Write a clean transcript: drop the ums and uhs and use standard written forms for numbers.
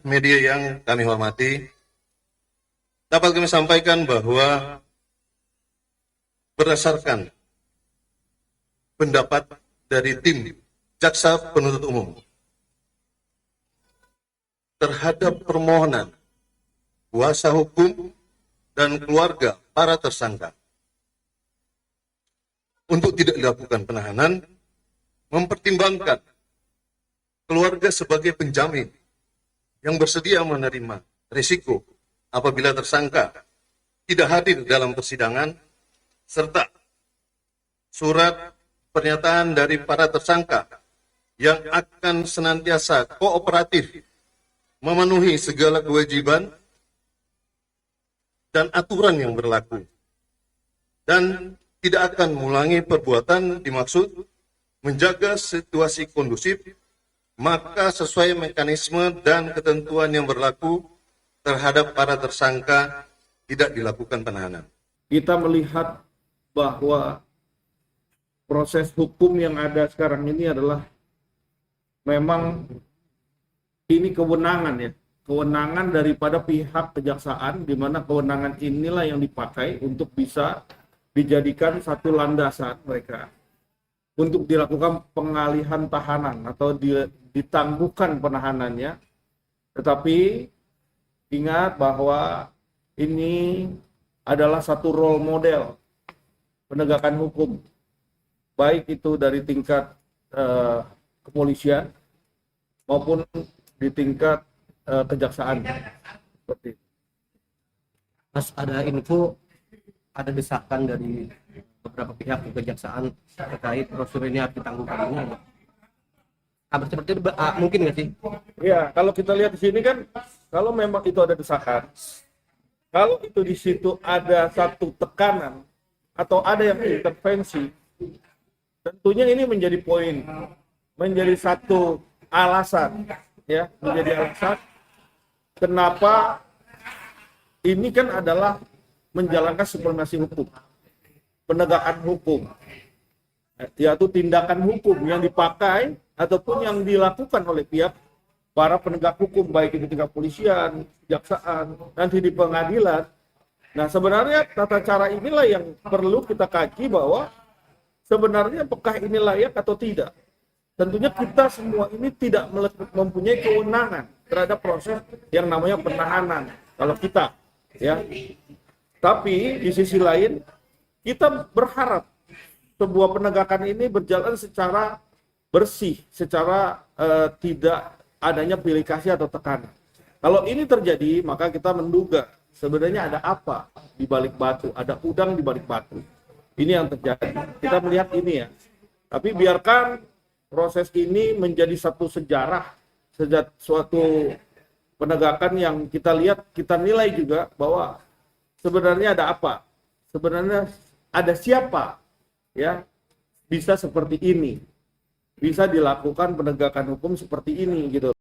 Media yang kami hormati, dapat kami sampaikan bahwa berdasarkan pendapat dari tim Jaksa Penuntut Umum terhadap permohonan kuasa hukum dan keluarga para tersangka untuk tidak dilakukan penahanan, mempertimbangkan keluarga sebagai penjamin yang bersedia menerima risiko apabila tersangka tidak hadir dalam persidangan, serta surat pernyataan dari para tersangka yang akan senantiasa kooperatif memenuhi segala kewajiban dan aturan yang berlaku, dan tidak akan mengulangi perbuatan dimaksud, menjaga situasi kondusif, maka sesuai mekanisme dan ketentuan yang berlaku terhadap para tersangka tidak dilakukan penahanan. Kita melihat bahwa proses hukum yang ada sekarang ini adalah memang ini kewenangan daripada pihak kejaksaan, di mana kewenangan inilah yang dipakai untuk bisa dijadikan satu landasan mereka untuk dilakukan pengalihan tahanan atau ditangguhkan penahanannya. Tetapi ingat bahwa ini adalah satu role model penegakan hukum, baik itu dari tingkat kepolisian maupun di tingkat kejaksaan. Seperti itu. Mas, ada info, ada desakan dari beberapa pihak di kejaksaan terkait prosedur ini harus ditangguhkan ini. Kabar seperti itu mungkin nggak sih? Ya, kalau kita lihat di sini kan, kalau memang itu ada desakan, kalau itu di situ ada satu tekanan atau ada yang intervensi, tentunya ini menjadi poin, menjadi satu alasan, ya, menjadi alasan kenapa ini kan adalah menjalankan supremasi hukum, penegakan hukum, yaitu tindakan hukum yang dipakai ataupun yang dilakukan oleh pihak para penegak hukum, baik itu tingkat polisian, kejaksaan, nanti di pengadilan. Nah, sebenarnya tata cara inilah yang perlu kita kaji bahwa sebenarnya apakah ini layak atau tidak. Tentunya kita semua ini tidak mempunyai kewenangan terhadap proses yang namanya penahanan. Kalau kita, ya. Tapi di sisi lain, kita berharap sebuah penegakan ini berjalan secara bersih, secara tidak adanya pilih kasih atau tekanan. Kalau ini terjadi, maka kita menduga sebenarnya ada apa di balik batu, ada udang di balik batu. Ini yang terjadi. Kita melihat ini ya. Tapi biarkan proses ini menjadi satu sejarah, suatu penegakan yang kita lihat, kita nilai juga bahwa sebenarnya ada apa? Sebenarnya ada siapa ya bisa seperti ini? Bisa dilakukan penegakan hukum seperti ini gitu.